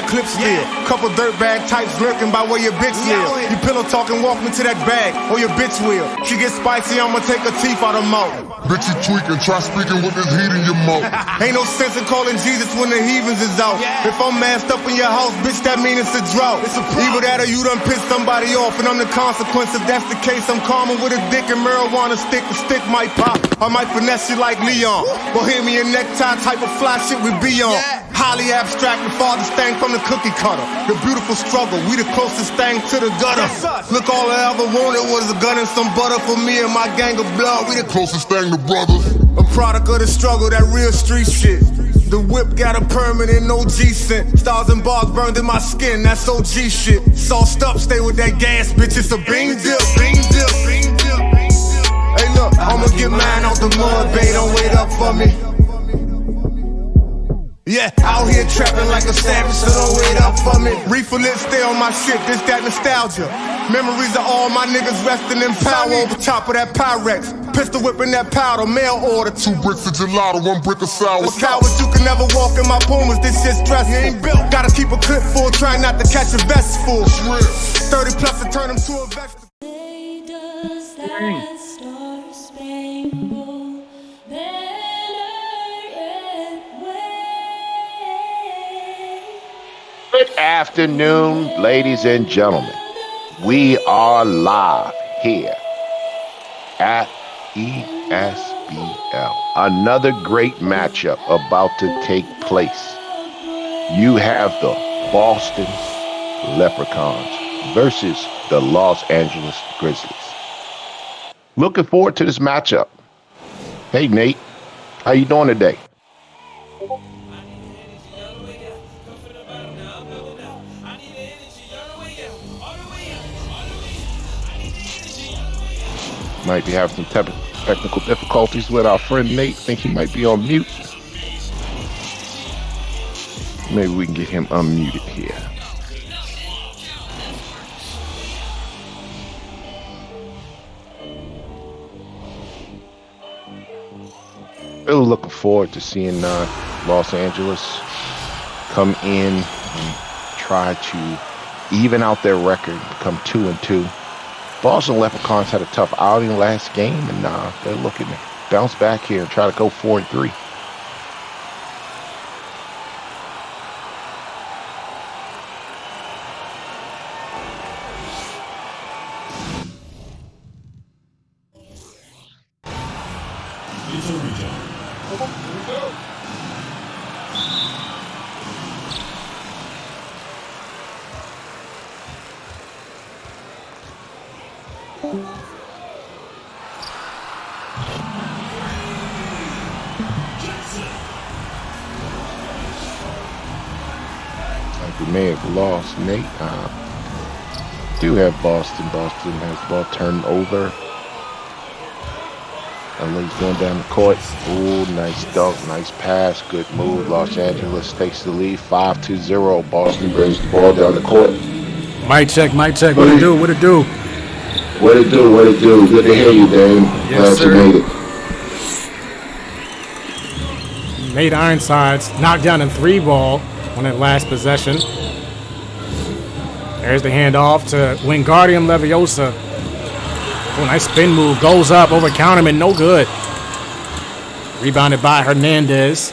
clip still. Couple dirtbag types lurking by where your bitch live. You pillow talking, walk me to that bag, or your bitch will. She gets spicy, I'ma take her teeth out her mouth. Bitch, you tweaking, try speaking with this heat in your mouth. Ain't no sense in calling Jesus when the heathens is out. If I'm masked up in your house, bitch, that mean it's a drought. Either that or you done pissed somebody off, and I'm the consequence. If that's the case, I'm calming with a dick and marijuana stick. The stick might pop, I might finesse you like Leon. Bohemian necktie type of fly shit we be on. Highly abstract, the farthest thing from the cookie cutter. The beautiful struggle, we the closest thing to the gutter. Look, all I ever wanted was a gun and some butter for me and my gang of blood. We the Closest thing to brothers. a product of the struggle, that real street shit. The whip got a permanent OG scent. Stars and bars burned in my skin, that's OG shit. Sauced up, stay with that gas, bitch, it's a bing dip, bing dip, bing dip. Hey look, I'ma get mine out the mud, babe, don't wait up for me. Yeah, out here trapping like a savage, so don't wait up for me. Reefer lit, stay on my shit, this that nostalgia. Memories of all my niggas resting in power over top of that Pyrex. Pistol whipping that powder, mail order. 2 bricks of gelato, 1 brick of sour. With cowards, you can never walk in my Pumas, this shit's stressful. You ain't built, gotta keep a clip full, try not to catch a vest full. 30 plus to turn them to a vegetable. Does that star spangled banner yet wave? Good afternoon, ladies and gentlemen. We are live here at Esbl. Another great matchup about to take place. You have the Boston Leprechauns versus the Los Angeles Grizzlies. Looking forward to this matchup. Hey Nate, how you doing today? Might be having some technical difficulties with our friend Nate. Think he might be on mute. Maybe we can get him unmuted here. Really looking forward to seeing Los Angeles come in and try to even out their record, become 2-2. Boston Leprechauns had a tough outing last game, and they're looking to bounce back here and try to go 4-3. Like we may have lost Nate. Do have Boston. Boston has the ball turned over. LA's going down the court. Ooh, nice dunk, nice pass, good move. Los Angeles takes the lead, 5-0. Boston brings the ball down the court. Mic check. What it do? What it do? Good to hear you, Dave. Yes, Glad you made it. Nate Ironsides knocked down a 3-ball on that last possession. There's the handoff to Wingardium Leviosa. Oh, nice spin move. Goes up over Counterman. No good. Rebounded by Hernandez.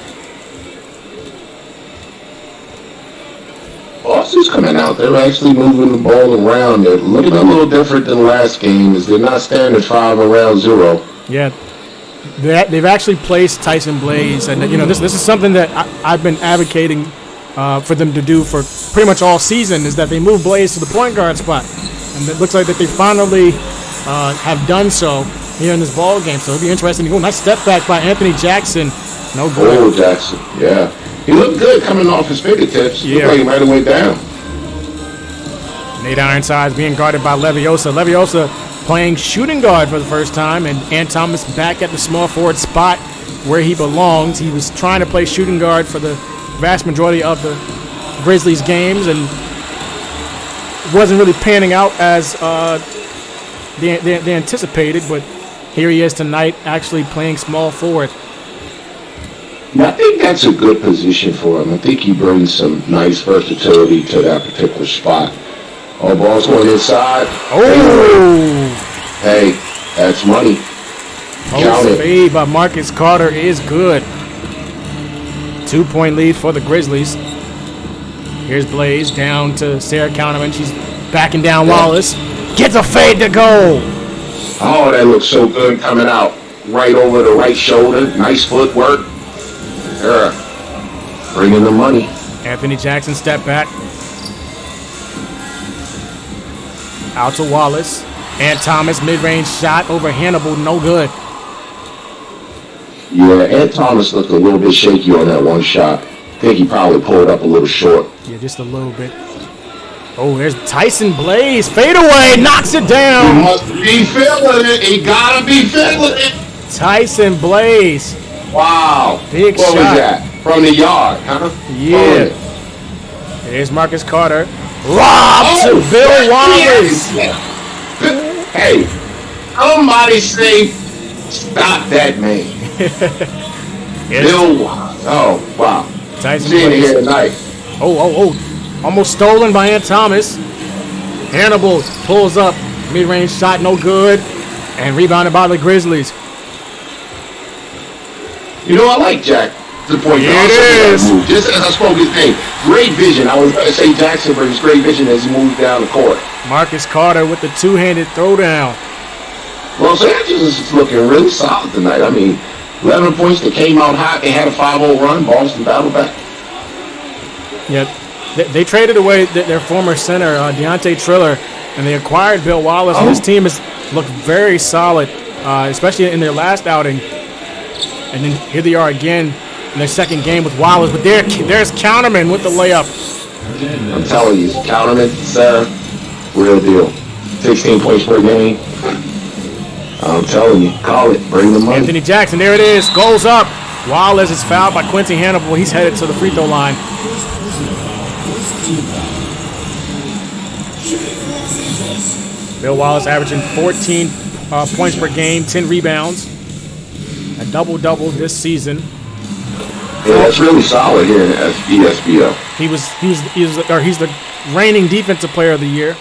Boston's coming out. They're actually moving the ball around. They're looking a little different than last game, as they're not standing 5 around 0. Yeah. They've actually placed Tyson Blaze, and this is something that I've been advocating for them to do for pretty much all season, is that they move Blaze to the point guard spot, and it looks like that they finally have done so here in this ball game. So it'll be interesting. Oh, nice step back by Anthony Jackson. No good. Oh, Jackson, yeah. He looked good coming off his fingertips. Yeah. Looked like he might have went down. Nate Ironsides being guarded by Leviosa. Leviosa playing shooting guard for the first time, and Ant Thomas back at the small forward spot where he belongs. He was trying to play shooting guard for the vast majority of the Grizzlies games, and wasn't really panning out as they anticipated, but here he is tonight actually playing small forward. I think that's a good position for him. I think he brings some nice versatility to that particular spot. Oh, ball's going inside. Oh! Hey, that's money. Count Post it. fade by Marcus Carter is good. 2-point lead for the Grizzlies. Here's Blaze down to Sarah Counterman. She's backing down Wallace. Gets a fade to go. Oh, that looks so good coming out. Right over the right shoulder. Nice footwork. Bringing the money. Anthony Jackson step back. Out to Wallace. And Thomas mid-range shot over Hannibal. No good. Yeah, Ed Thomas looked a little bit shaky on that one shot. I think he probably pulled up a little short. Yeah, just a little bit. Oh, there's Tyson Blaze. Fade away. Knocks it He down. must be feeling it. He gotta be feeling it. Tyson Blaze. Wow. Big what shot. was that? From the yard, huh? Yeah. There's Marcus Carter. Lob to Bill Wallace. Hey, somebody say, stop that man. Bill Wallace. Oh, wow. Tyson Seeing it Blaze. here tonight. Oh. Almost stolen by Ant Thomas. Hannibal pulls up. Mid-range shot, no good. And rebounded by the Grizzlies. You know, I like Jack. The point Here guard. it is. Move. Just as I spoke his name. Great vision. I was going to say Jackson, but his great vision as he moves down the court. Marcus Carter with the two-handed throwdown. Los Angeles is looking really solid tonight. I mean, 11 points. They came out hot. They had a 5-0 run. Boston battled back. Yeah, they traded away their former center, Deontay Triller, and they acquired Bill Wallace. And this team has looked very solid, especially in their last outing. And then here they are again in their second game with Wallace. But there's Counterman with the layup. I'm telling you, Counterman, sir, real deal. 16 points per game. I'm telling you, call it. Bring the money. Anthony Jackson, there it is. Goes up. Wallace is fouled by Quincy Hannibal. He's headed to the free throw line. Bill Wallace averaging 14 points per game, 10 rebounds. A double-double this season. Yeah, that's really solid here in the ESBL. He's the reigning defensive player of the year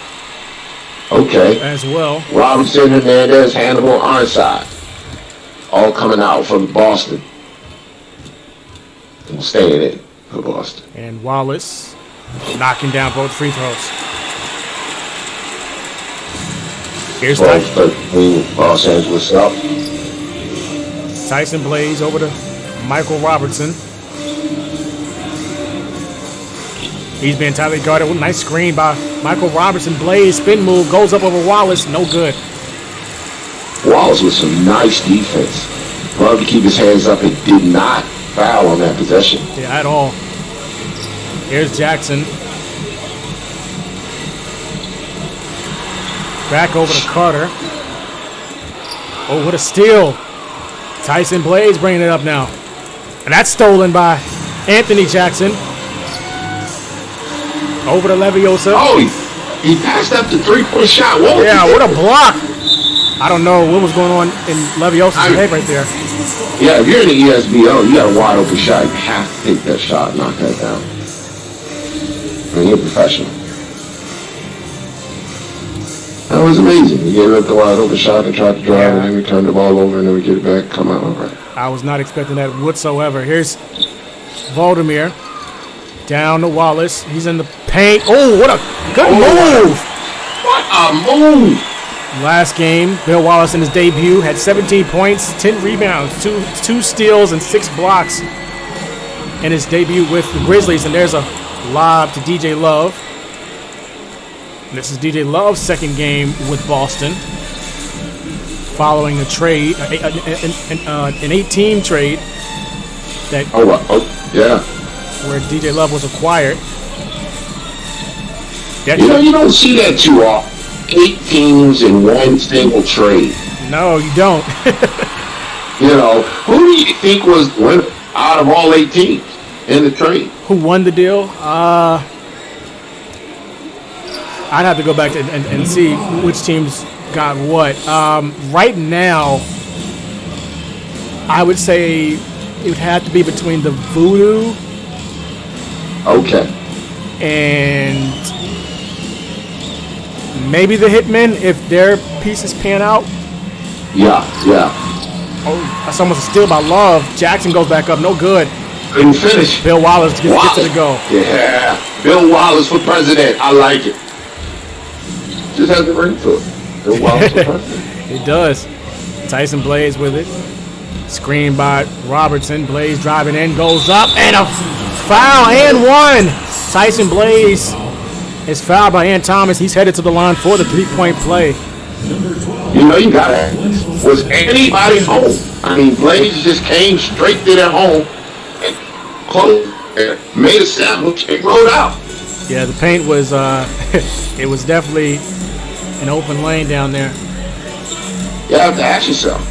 Okay. as well. Robinson, Hernandez, Hannibal, Ironside. All coming out from Boston. And staying in for Boston. And Wallace knocking down both free throws. Here's Well, 13, Los Angeles up. Tyson Blaze over to Michael Robertson. He's been tightly guarded. Nice screen by Michael Robertson. Blaze spin move goes up over Wallace. No good. Wallace with some nice defense. Loved to keep his hands up and did not foul on that possession. Yeah, at all. Here's Jackson. Back over to Carter. Oh, what a steal. Tyson Blaze bringing it up now. And that's stolen by Anthony Jackson. Over to Leviosa. Oh, he passed up the three-point shot. What was Yeah, he what a doing? block. I don't know what was going on in Leviosa's head right there. Yeah, if you're in the ESBL, you got a wide open shot. You have to take that shot and knock that down. I mean, you're a professional. That was amazing. We gave up the wide open shot and tried to drive, and then we turned the ball over, and then we get it back, come out all right. I was not expecting that whatsoever. Here's Valdemir. Down to Wallace. He's in the paint. Oh, what a good move. What a move! Last game, Bill Wallace in his debut had 17 points, 10 rebounds, two steals, and 6 blocks in his debut with the Grizzlies. And there's a lob to DJ Love. And this is DJ Love's second game with Boston, following a trade, an 8-team trade that Yeah. where DJ Love was acquired. You know, you don't see that too often. 8 teams in one single trade. No, you don't. You know, who do you think was winner out of all 8 teams in the trade? Who won the deal? I'd have to go back and see which teams got what. Right now, I would say it would have to be between the Voodoo Okay. and maybe the Hitmen if their pieces pan out. Yeah. Oh, that's almost a steal by Love. Jackson goes back up, no good. Couldn't finish. Bill Wallace gets to the goal. Yeah. Bill Wallace for president. I like it. Just has the ring to it. Bill Wallace for president. It does. Tyson Blaze with it. Screen by Robertson. Blaze driving in, goes up, and a foul and one. Tyson Blaze is fouled by Ant Thomas. He's headed to the line for the 3-point play. You know, you gotta ask, was anybody home? I mean, Blaze just came straight to their home and closed and made a sandwich and rode out. Yeah, the paint was, it was definitely an open lane down there. You have to ask yourself.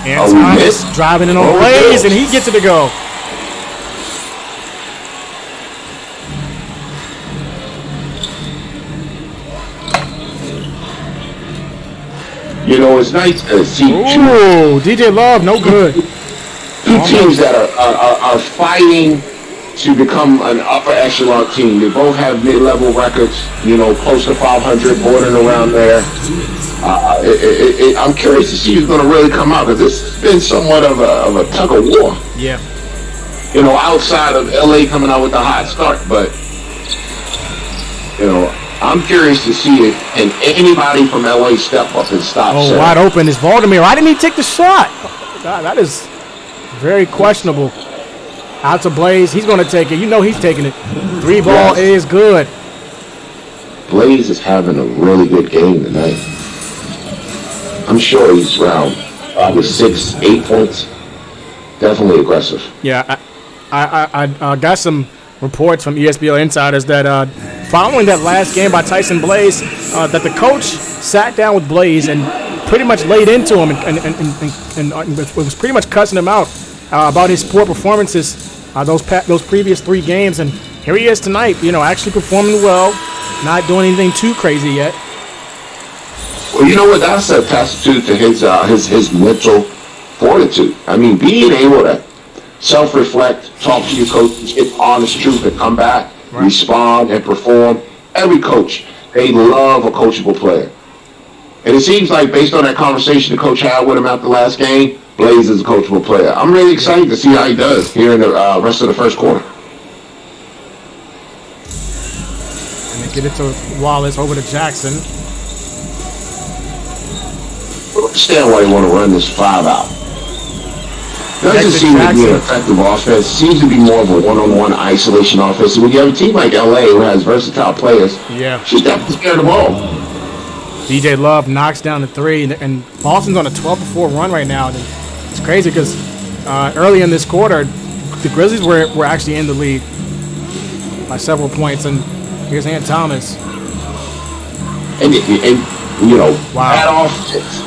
And Are we Thomas missed? driving in on Oh, Blaze, yes. and he gets it to go. You know, it's nice to see Ooh, DJ Love, no good. two teams that are fighting to become an upper echelon team. They both have mid-level records, you know, close to 500, bordering around there. I'm curious to see who's going to really come out, because this has been somewhat of a tug of war. Yeah. You know, outside of LA coming out with a hot start, but you know, I'm curious to see if can anybody from LA step up and stop. Oh, Sam. wide open is Valdemir. Why didn't he take the shot? God, that is very questionable. Out to Blaze. He's going to take it. You know he's taking it. 3-ball is good. Blaze is having a really good game tonight. I'm sure he's around probably 6-8 points. Definitely aggressive. Yeah, I got some reports from ESBL insiders that following that last game by Tyson Blaze, that the coach sat down with Blaze and pretty much laid into him and was pretty much cussing him out about his poor performances those previous 3 games. And here he is tonight, you know, actually performing well, not doing anything too crazy yet. Well, you know what? That's a testament to his mental fortitude. I mean, being able to self-reflect, talk to your coaches, get honest truth, and come back, respond, and perform. Every coach, they love a coachable player. And it seems like, based on that conversation the coach had with him after the last game, Blaze is a coachable player. I'm really excited to see how he does here in the rest of the first quarter. And they get it to Wallace, over to Jackson. I don't understand why you want to run this 5-out. Doesn't seem to be an effective offense. Seems to be more of a one-on-one isolation offense. And when you have a team like LA who has versatile players, she's definitely scared of the ball. DJ Love knocks down the 3, and Boston's on a 12-4 run right now. And it's crazy because early in this quarter, the Grizzlies were actually in the lead by several points. And here's Ant Thomas. And you know, that offense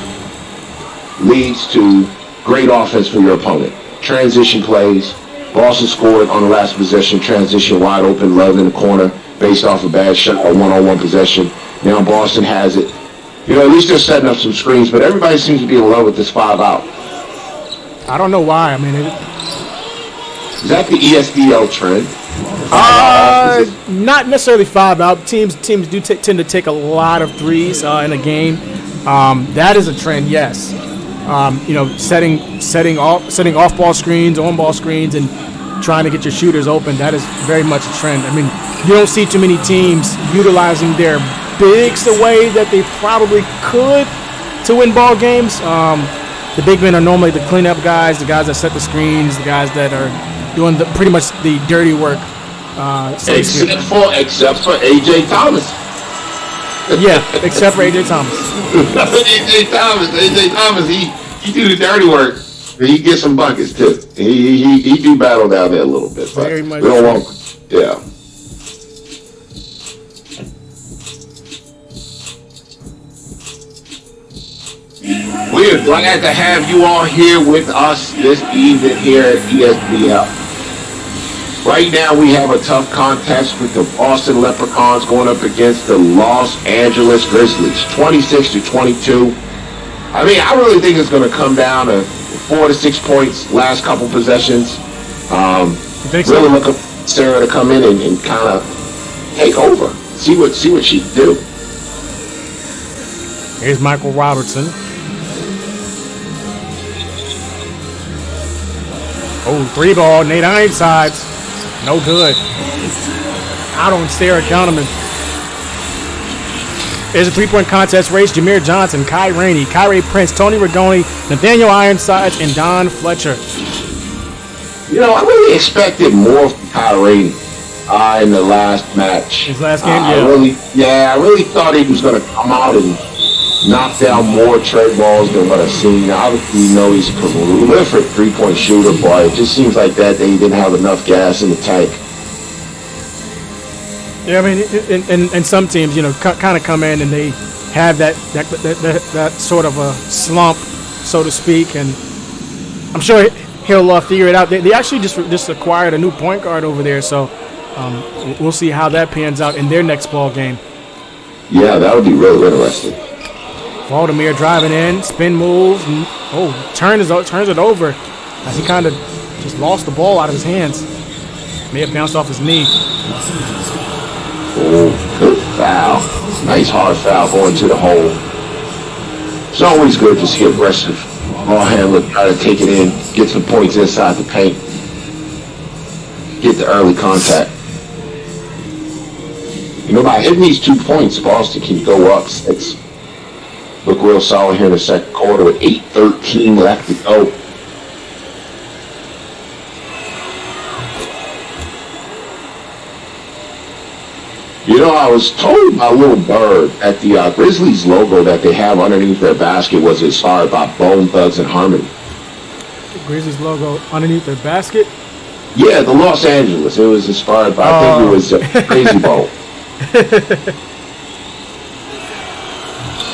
leads to great offense for your opponent. Transition plays. Boston scored on the last possession. Transition wide open. Love in the corner based off a bad shot or one-on-one possession. Now Boston has it. You know, at least they're setting up some screens, but everybody seems to be in love with this 5-out. I don't know why. I mean, is that the ESBL trend? Not necessarily 5-out. Teams do tend to take a lot of threes in a game. That is a trend, yes. You know, setting off-ball screens, on-ball screens, and trying to get your shooters open. That is very much a trend. I mean, you don't see too many teams utilizing their bigs the way that they probably could to win ball games. The big men are normally the cleanup guys, the guys that set the screens, the guys that are doing pretty much the dirty work. Except for AJ Thomas. Yeah, except for AJ Thomas. AJ Thomas, he do the dirty work. He gets some buckets too. He do battle down there a little bit. But very much. We don't want. Yeah. We are glad to have you all here with us this evening here at ESBL. Right now we have a tough contest with the Boston Leprechauns going up against the Los Angeles Grizzlies, 26-22. I mean, I really think it's going to come down to 4 to 6 points last couple possessions. You think so? Really looking for Sarah to come in and kind of take over. See what she can do. Here's Michael Robertson. Oh, 3 ball. Nate Ironsides. No good. Out on Sarah Counterman. There's a 3-point contest race. Jameer Johnson, Kai Rainey, Kyrie Prince, Tony Rigoni, Nathaniel Ironsides, and Don Fletcher. You know, I really expected more from Kyrie in the last match. His last game, I really thought he was going to come out and knock down more trade balls than what I've seen. Obviously, we know he's a prolific 3-point shooter, but it just seems like that they didn't have enough gas in the tank. Yeah, I mean, and some teams, you know, kind of come in and they have that sort of a slump, so to speak, and I'm sure he'll figure it out. They actually just acquired a new point guard over there, so we'll see how that pans out in their next ball game. Yeah, that would be really interesting. Valdemir driving in, spin move, turns it over as he kind of just lost the ball out of his hands. May have bounced off his knee. Oh, good foul. Nice hard foul going to the hole. It's always good to see aggressive ball handler try to take it in, get some points inside the paint, get the early contact. You know, by hitting these 2 points, Boston can go up 6. Look real solid here in the second quarter with 8:13 left to go. You know, I was told by Little Bird at the Grizzlies logo that they have underneath their basket was inspired by Bone Thugs and Harmony. The Grizzlies logo underneath their basket? Yeah, the Los Angeles. It was inspired by, I think it was Crazy Bone.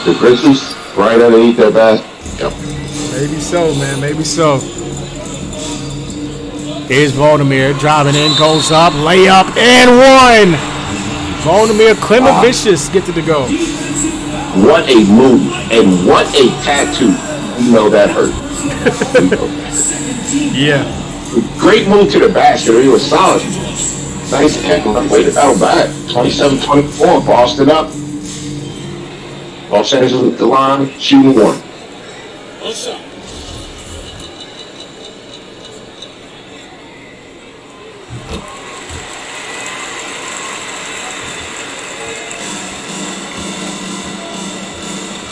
The Grizzlies right underneath their basket. Yep. Maybe so, man. Maybe so. Here's Valdemir driving in, goes up, layup, and 1! Valdemir Klimovicius gets it to go. What a move, and what a tattoo. You know that hurt. Yeah. Great move to the basket. He was solid. Nice tackle. Way to battle back. 27-24. Boston up. Los Angeles at the line, shooting 1.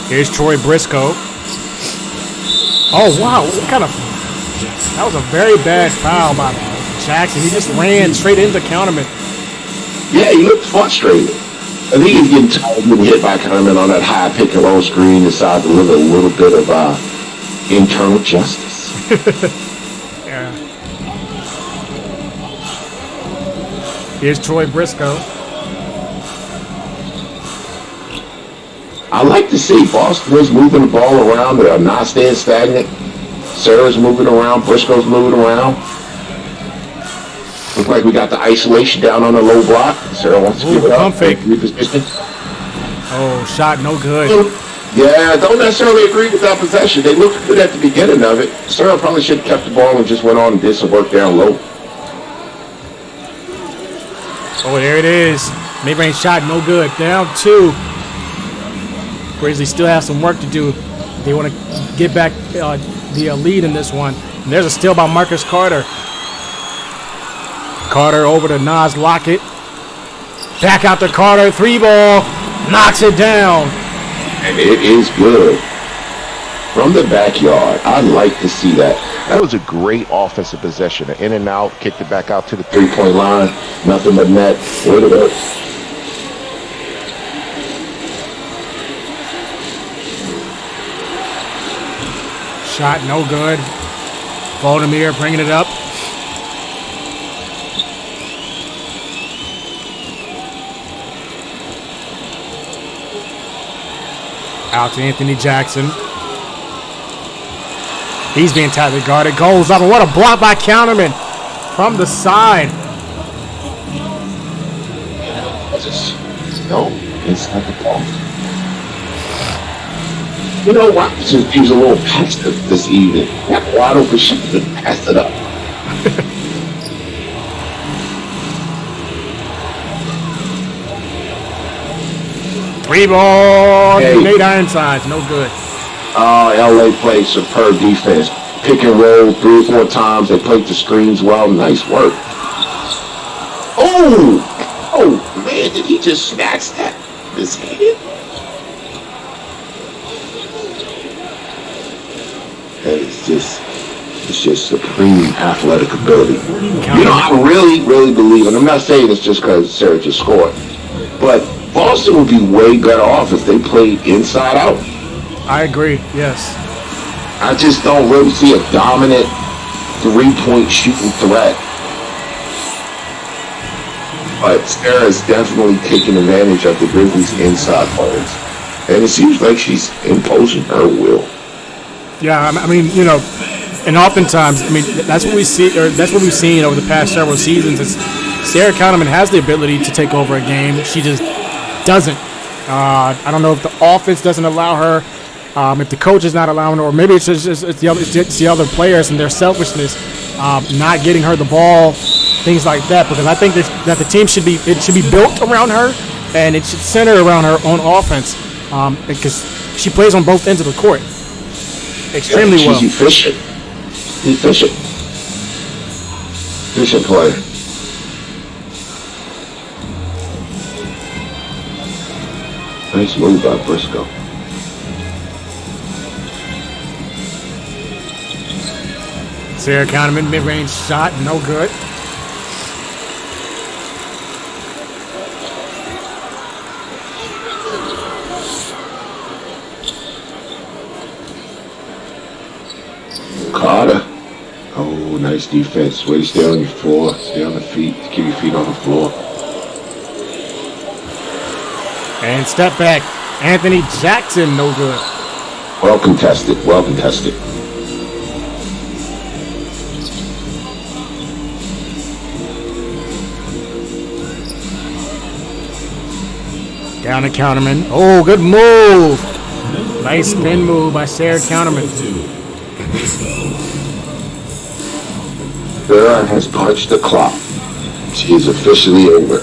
Here's Troy Briscoe. Oh, wow. That was a very bad foul by Jackson. He just ran straight into Counterman. Yeah, he looked frustrated. I think he's getting tired of getting hit by Counterman on that high pick and roll screen, decided to live a little bit of internal justice. Yeah. Here's Troy Briscoe. I like to see Boston is moving the ball around. They're not staying stagnant. Sarah's moving around. Briscoe's moving around. Look like we got the isolation down on the low block. Sarah wants to give it up. Pump fake. Reposition. Oh, shot no good. Yeah, don't necessarily agree with that possession. They looked good at the beginning of it. Sarah probably should have kept the ball and just went on and did some work down low. Oh, there it is. Mid-range shot no good. Down 2. Grizzlies still have some work to do. They want to get back the lead in this one. And there's a steal by Marcus Carter. Carter over to Nas Lockett. Back out to Carter. 3 ball. Knocks it down. And it is good. From the backyard. I'd like to see that. That was a great offensive possession. An in and out, kicked it back out to the 3-point line. Nothing but net. Look at that. Shot no good. Valdemir bringing it up. Out to Anthony Jackson. He's being tightly guarded. Goes up, and what a block by Counterman from the side. No, inside the ball. You know what? Since he was a little passive this evening, that wide open shot, passed it up. 3 ball, Hey. Nate Ironsides, no good. LA played superb defense. Pick and roll 3 or 4 times. They played the screens well. Nice work. Oh man, did he just snatch that? His head? That is it's just supreme athletic ability. You know, I really believe, and I'm not saying this just because Sarah just scored, but Boston would be way better off if they played inside out. I agree, yes. I just don't really see a dominant 3-point shooting threat. But Sarah's definitely taking advantage of the Grizzlies' inside players. And it seems like she's imposing her will. Yeah, I mean, you know, and oftentimes, I mean, that's what we see, or that's what we've seen over the past several seasons. Is Sarah Kahneman has the ability to take over a game. She just doesn't. I don't know if the offense doesn't allow her, if the coach is not allowing her, or maybe it's the other players and their selfishness not getting her the ball, things like that. Because I think that the team should be built around her, and it should center around her own offense, because she plays on both ends of the court extremely well. She's efficient. Efficient player. Nice move by Briscoe. Sarah Kahneman, mid-range shot, no good. Carter. Oh, nice defense. Way to stay on your floor. Stay on the feet. Keep your feet on the floor. And step back. Anthony Jackson, no good. Well contested. Well contested. Down to Counterman. Oh, good move. Nice spin move by Sarah Counterman. Sarah has punched the clock. She is officially over.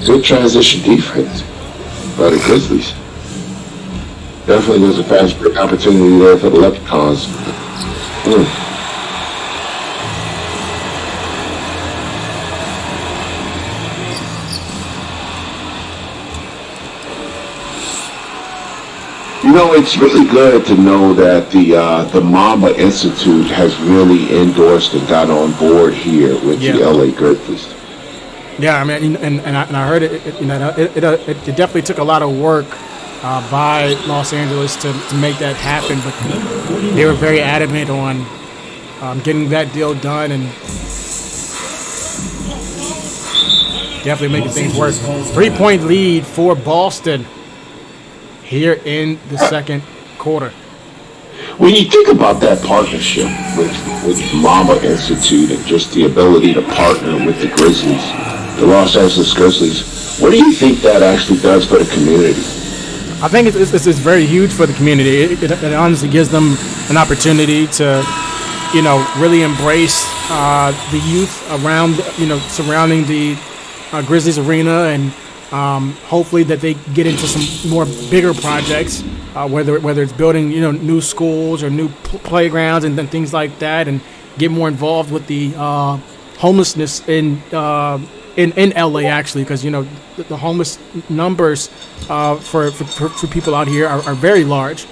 Good transition defense by the Grizzlies. Definitely was a fast break opportunity there for the Leprechauns. You know, it's really good to know that the Mamba Institute has really endorsed and got on board here with the LA Grizzlies. Yeah, I mean, and I heard it definitely took a lot of work by Los Angeles to make that happen, but they were very adamant on getting that deal done and definitely making things work. 3-point lead for Boston here in the second quarter. When you think about that partnership with Mamba Institute and just the ability to partner with the Grizzlies, the Los Angeles Grizzlies, what do you think that actually does for the community? I think it's very huge for the community. It honestly gives them an opportunity to, you know, really embrace the youth around, you know, surrounding the Grizzlies arena, and hopefully that they get into some more bigger projects, whether it's building, you know, new schools or new playgrounds and things like that, and get more involved with the homelessness in LA, actually, because, you know, the homeless numbers for people out here are very large.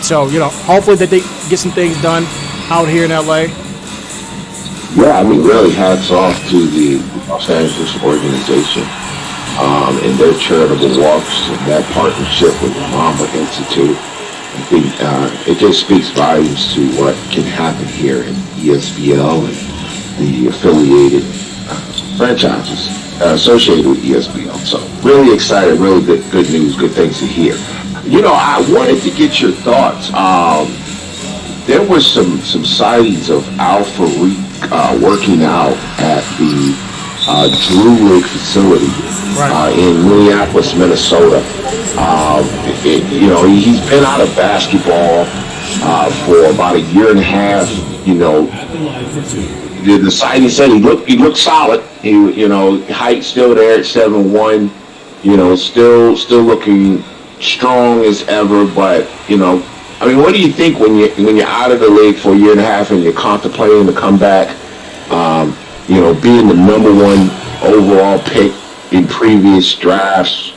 So, you know, hopefully that they get some things done out here in LA. Yeah, I mean, really hats off to the Los Angeles organization and their charitable walks and that partnership with the Mamba Institute. I think it just speaks volumes to what can happen here in ESBL and the affiliated franchises associated with ESBL. So really excited, really good news, good things to hear. You know, I wanted to get your thoughts. There was some sightings of Alpha working out at the Drew League facility in Minneapolis, Minnesota. You know, he's been out of basketball for about a year and a half. You know, the signing said he looked solid. You know, height still there at 7'1". You know, still looking strong as ever. But you know, I mean, what do you think when you're out of the league for a year and a half and you're contemplating to come back? You know, being the number 1 overall pick in previous drafts.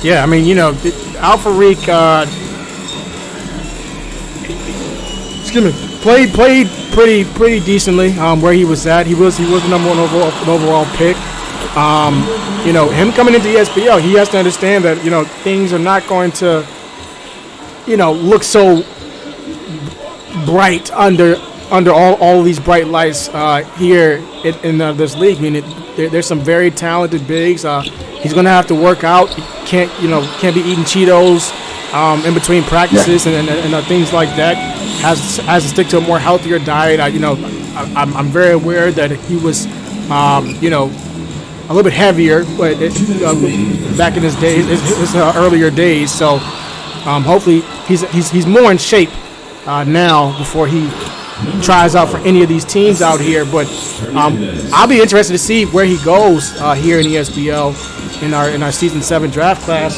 Yeah, I mean, you know, Al-Farouq, played pretty decently where he was at. He was the number 1 overall pick. You know, him coming into the SBL, he has to understand that, you know, things are not going to, you know, look so bright under all these bright lights here in this league. I mean, there's some very talented bigs. He's going to have to work out. He can't be eating Cheetos in between practices and things like that. Has to stick to a more healthier diet. You know, I'm very aware that he was, you know, a little bit heavier, but back in his days, his earlier days. So hopefully he's more in shape now before he tries out for any of these teams out here. But I'll be interested to see where he goes here in the SBL in our season 7 draft class.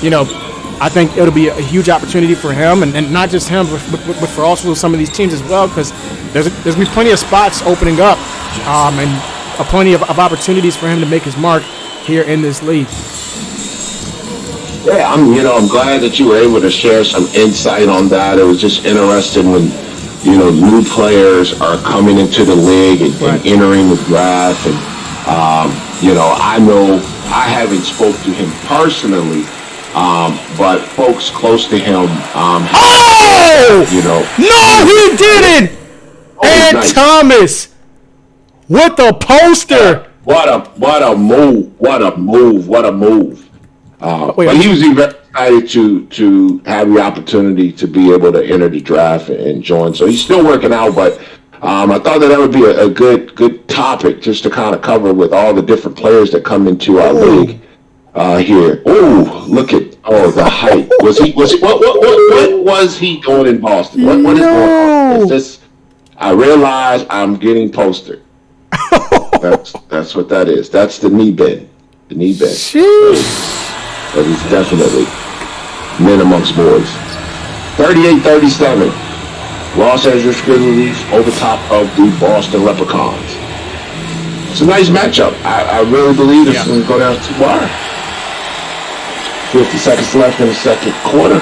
You know, I think it'll be a huge opportunity for him, and not just him, but for also some of these teams as well, because there's going to be plenty of spots opening up and plenty of opportunities for him to make his mark here in this league. Yeah, I'm glad that you were able to share some insight on that. It was just interesting when, you know, new players are coming into the league and entering the draft. And, you know I haven't spoke to him personally, but folks close to him you know. No, he didn't! And nice. Thomas with the poster. What a move. But he was very excited to have the opportunity to be able to enter the draft and join. So he's still working out, but I thought that would be a good topic just to kind of cover with all the different players that come into our league here. Oh, look at the height. What was he doing in Boston? What is going on? Is this? I realize I'm getting postered. That's what that is. That's the knee bend. The knee bend. Jeez. But he's definitely men amongst boys. 38-37. Los Angeles Grizzlies over top of the Boston Leprechauns. It's a nice matchup. I really believe it's going to go down to the wire. 50 seconds left in the second quarter.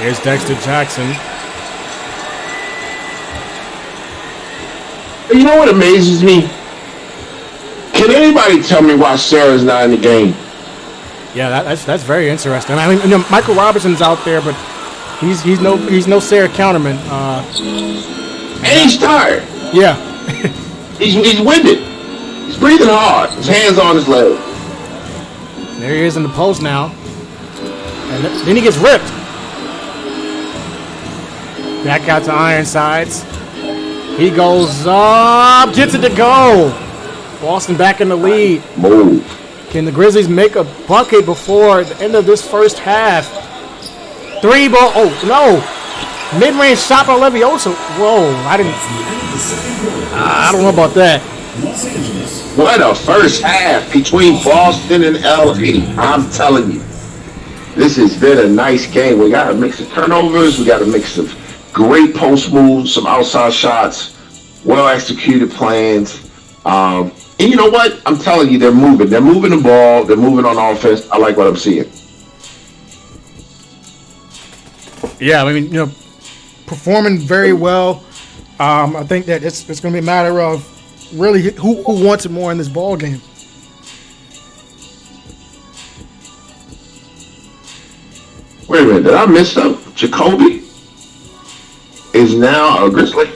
Here's Dexter Jackson. You know what amazes me? Can anybody tell me why Sarah's not in the game? Yeah, that's very interesting. I mean, you know, Michael Robertson's out there, but he's no Sarah Counterman. And he's tired. Yeah. he's winded. He's breathing hard. His hands on his leg. There he is in the post now. And then he gets ripped. Back out to Ironsides. He goes up, gets it to go. Boston back in the lead. Move. Can the Grizzlies make a bucket before the end of this first half? 3 ball. Oh, no. Mid-range shot by Leviosa. Whoa, I don't know about that. What a first half between Boston and LA. I'm telling you. This has been a nice game. We got a mix of turnovers. We got a mix of great post moves, some outside shots, well-executed plans. And you know what? I'm telling you, they're moving. They're moving the ball. They're moving on offense. I like what I'm seeing. Yeah, I mean, you know, performing very well. I think that it's going to be a matter of really who wants it more in this ball game. Wait a minute. Did I miss something? Jacoby is now a Grizzly?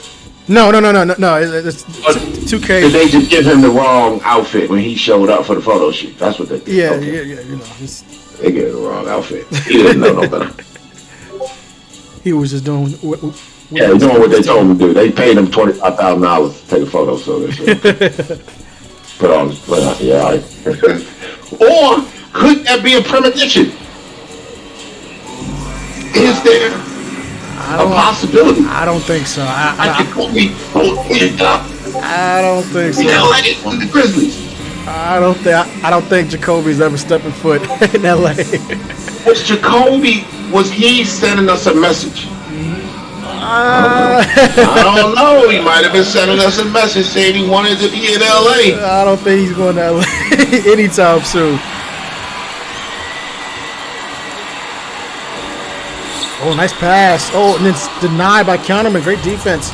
No. It's 2K. Did they just give him the wrong outfit when he showed up for the photo shoot? That's what they did. Yeah, okay. yeah. You know, they gave him the wrong outfit. He didn't know no better. He was just doing Yeah, doing what they told him to do. They paid him $25,000 to take a photo, so they put on. Yeah, all right. Or could that be a premonition? Is there a possibility? I don't think so. I don't think so. The Grizzlies. I don't think Jacoby's ever stepping foot in LA. Was Jacoby? Was he sending us a message? I don't know. He might have been sending us a message saying he wanted to be in LA. I don't think he's going to LA anytime soon. Oh, nice pass. Oh, and it's denied by Counterman. Great defense.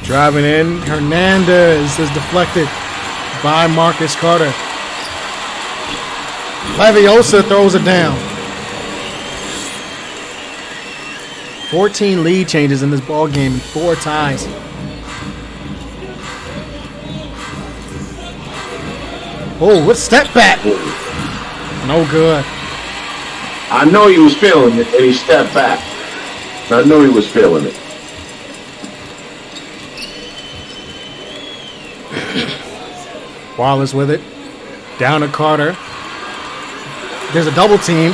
Driving in. Hernandez is deflected by Marcus Carter. Leviosa throws it down. 14 lead changes in this ball game and 4 ties. Oh, what step back? No good. I know he was feeling it, and he stepped back. I know he was feeling it. Wallace with it. Down to Carter. There's a double team.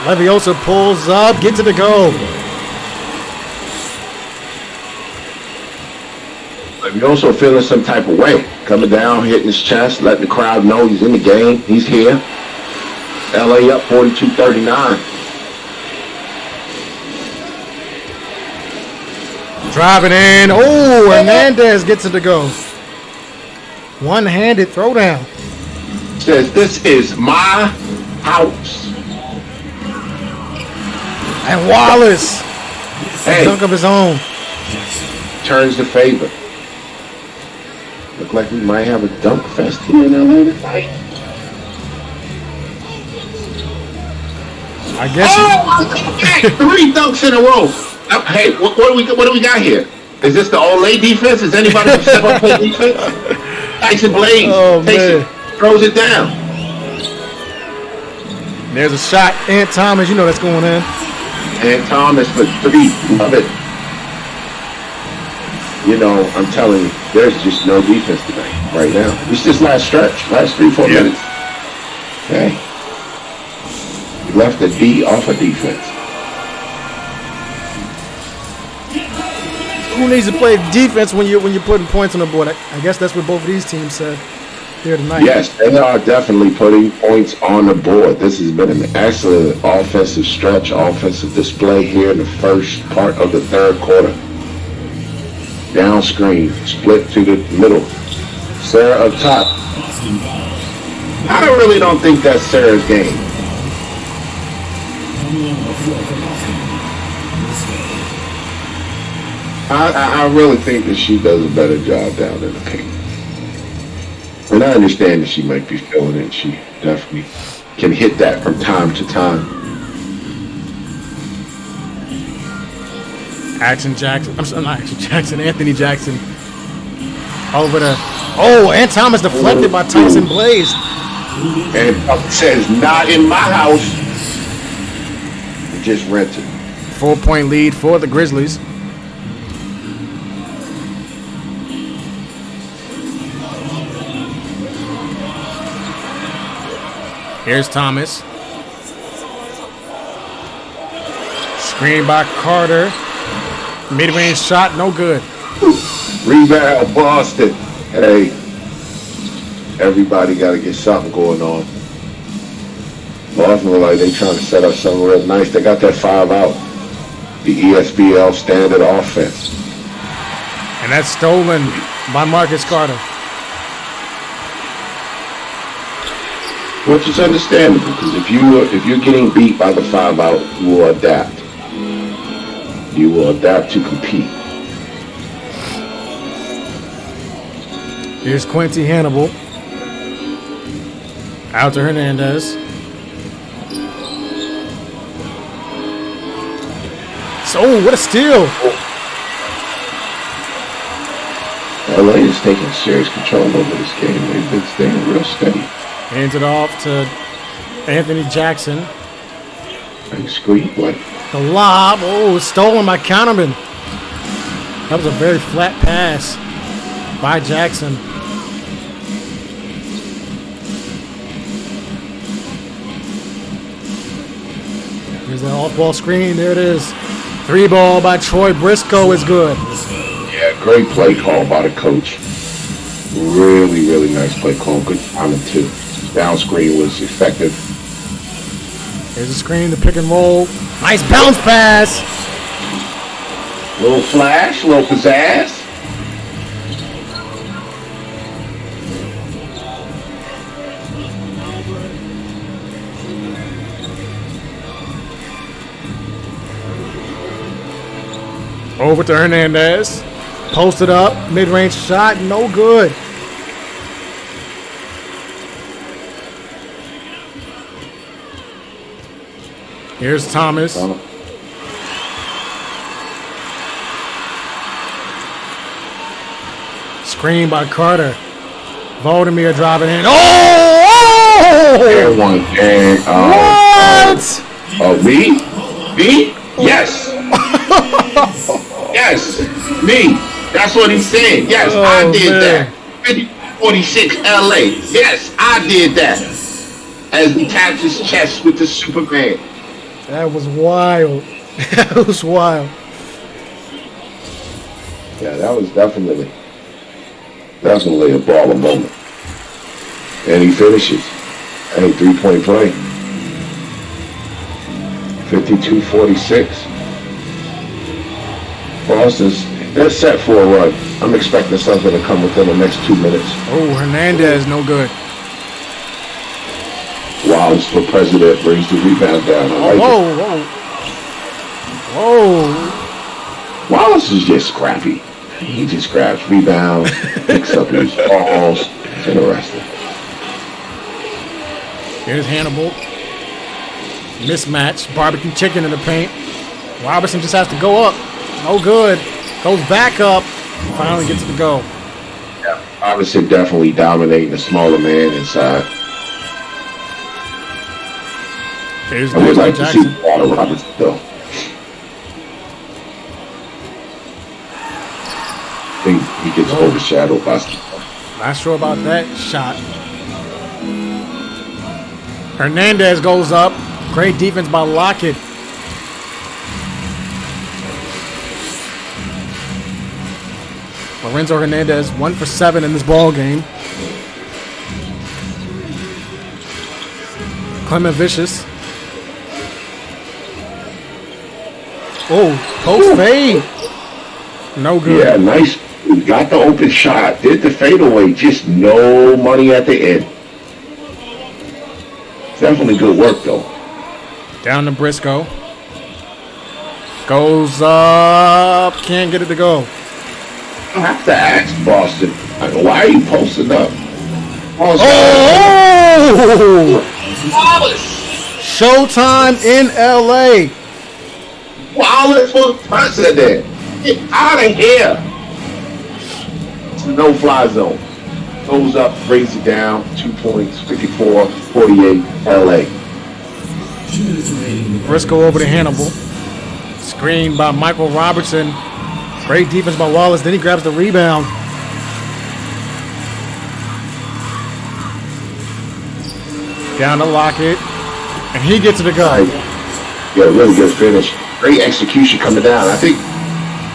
Leviosa pulls up, gets it to go. Leviosa feeling some type of way. Coming down, hitting his chest, letting the crowd know he's in the game. He's here. LA up 42-39. Driving in. Oh, Hernandez gets it to go. One-handed throwdown. Says, this is my house. And Wallace. Hey, Dunk of his own. turns the favor. Look like we might have a dunk fest here in LA tonight. I guess. Oh, 3 dunks in a row. Hey, what do we got here? Is this the Olay defense? Is anybody gonna step up play defense? Tyson Blaze throws it down. There's a shot. Ant Thomas, you know that's going in. And Thomas for 3. Love it. You know, I'm telling you, there's just no defense tonight, right now. It's just last stretch, last 3-4 minutes. Okay. You left the D off of defense. Who needs to play defense when you're putting points on the board? I guess that's what both of these teams said here tonight. Yes, they are definitely putting points on the board. This has been an excellent offensive stretch, offensive display here in the first part of the third quarter. Down screen, split to the middle. Sarah up top. I really don't think that's Sarah's game. I really think that she does a better job down in the paint. And I understand that she might be feeling it. She definitely can hit that from time to time. Anthony Jackson. Over to. Oh, and Thomas deflected by Tyson Blaze. And says, not in my house. Just rented. 4-point lead for the Grizzlies. Here's Thomas. Screen by Carter. Mid-range shot, no good. Rebound, Boston. Hey, everybody got to get something going on. Boston look like they trying to set up something real nice. They got that 5 out. The ESBL standard offense. And that's stolen by Marcus Carter. Which is understandable, because if you're getting beat by the 5 out, you will adapt. You will adapt to compete. Here's Quincy Hannibal. Out to Hernandez. So, what a steal. LA is taking serious control over this game. They've been staying real steady. Hands it off to Anthony Jackson. Nice screen play. The lob. Oh, it's stolen by Counterman. That was a very flat pass by Jackson. Here's that off-ball screen. There it is. 3-ball by Troy Briscoe is good. Yeah, great play call by the coach. Really, really nice play call. Good timing too. Down screen was effective. Here's the screen, the pick and roll. Nice bounce pass. Little flash, little pizzazz. Over to Hernandez. Posted up. Mid-range shot. No good. Here's Thomas. Screen by Carter. Voldemir driving in. Oh! And one. And, What? me? Me? Yes. Yes. Me. That's what he's saying. Yes, Oh, I did man. that. 46 LA. Yes, I did that. As he tapped his chest with the Superman. That was wild. That was wild. Yeah, that was definitely a baller moment. And he finishes. Hey, 3-point play. 52-46. Boston's, they're set for a run. I'm expecting something to come within the next 2 minutes. Oh, Hernandez, no good. Wallace for president brings the rebound down. I like Whoa, whoa. Whoa. Wallace is just scrappy. He just grabs rebounds, picks up his balls. It's interesting. Here's Hannibal. Mismatch. Barbecue chicken in the paint. Robertson just has to go up. No good. Goes back up. Finally gets to go. Yeah, Robertson definitely dominating the smaller man inside. Here's I would like to Jackson. see Water Robertson though. I think he gets overshadowed by Not sure about that shot. Hernandez goes up. Great defense by Lockett. Lorenzo Hernandez 1 for 7 in this ball game. Clement Vicious. Oh, post fade. No good. Yeah, nice. Got the open shot. Did the fadeaway. Just no money at the end. Definitely good work though. Down to Briscoe. Goes up. Can't get it to go. I have to ask Boston, why are you posting up? Oh! Wallace! Showtime in LA. Wallace for president! Get out of here! It's a no-fly zone. Goes up, brings it down, 2 points, 54-48, LA. Briscoe over to Hannibal. Screen by Michael Robertson. Great defense by Wallace. Then he grabs the rebound. Down to Lockett. And he gets it to go. Yeah, really good finish. Great execution coming down. I think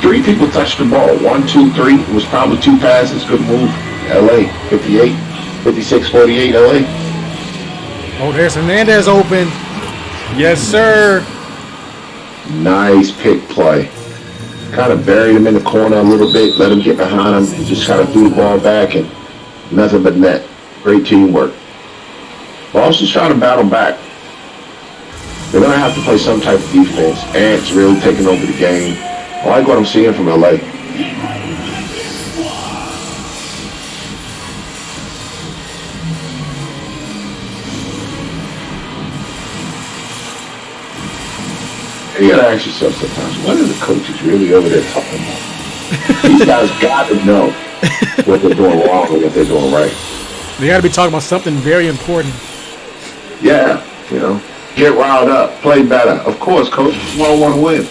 3 people touched the ball. 1, 2, 3. It was probably 2 passes. Good move. LA, 58, 56-48, LA. Oh, there's Hernandez open. Yes, sir. Nice pick play. Kind of buried him in the corner a little bit, let him get behind him, and just kind of threw the ball back and nothing but net. Great teamwork. Boston's trying to battle back. They're going to have to play some type of defense. Ant's really taking over the game. I like what I'm seeing from LA. You gotta ask yourself sometimes, what are the coaches really over there talking about? These guys gotta know what they're doing wrong and what they're doing right. They got to be talking about something very important. Yeah, You know, get riled up, play better. Of course, coach, we all want to win.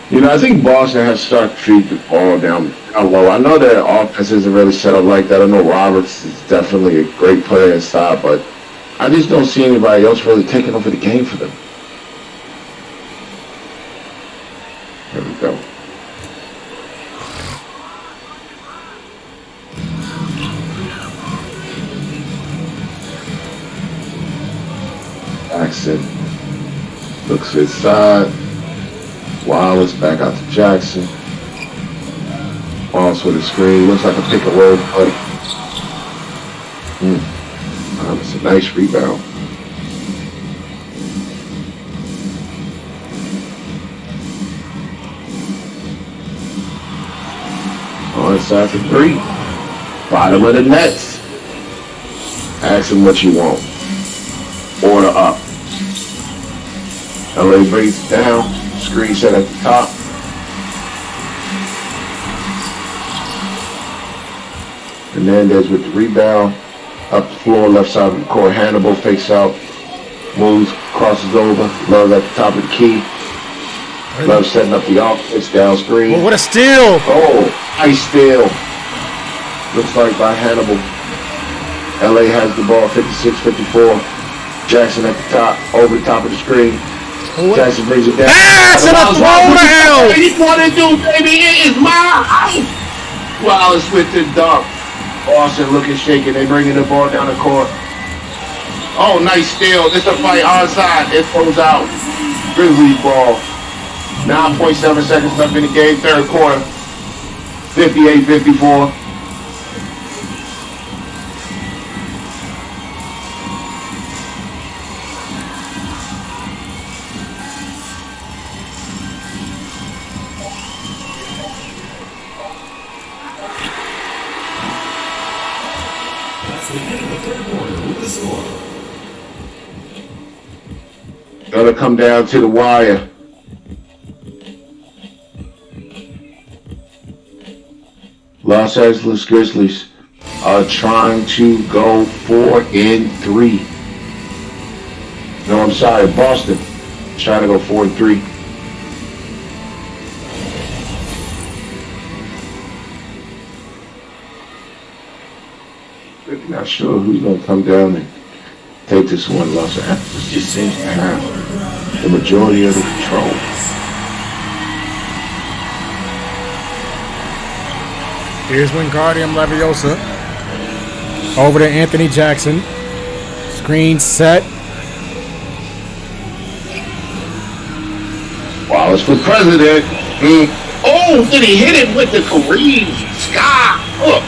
You know, I think Boston has to start to treat the ball down low. I know their offense isn't really set up like that. I know Roberts is definitely a great player inside, but I just don't see anybody else really taking over the game for them. There we go. Jackson looks inside. Wallace back out to Jackson. Wallace with a screen. Looks like a pick and roll play. It's a nice rebound. Onside for 3. Bottom of the nets. Ask him what you want. Order up. LA brings it down. Screen set at the top. Hernandez with the rebound. Up the floor, left side of the court. Hannibal fakes out. Moves, crosses over. Love at the top of the key. Love setting up the offense. Down screen. Well, what a steal! Oh, nice steal. Looks like by Hannibal. LA has the ball 56-54. Jackson at the top. Over the top of the screen. Jackson brings it down. Pass and a throwdown! What do you want to do, baby? It is my house. Wallace with the dunk. Boston looking shaky. They bringing the ball down the court. Oh, nice steal. It's a fight onside. It throws out. Grizzlies ball. 9.7 seconds left in the game. Third quarter. 58-54. Gonna come down to the wire. Los Angeles Grizzlies are trying to go 4-3. No, I'm sorry, Boston is trying to go 4-3. Really not sure who's gonna come down and take this one. Los Angeles just seems to have the majority of the control. Here's Wingardium Leviosa. Over to Anthony Jackson. Screen set. Wallace for president. Oh, did he hit it with the Kareem Scott? Look.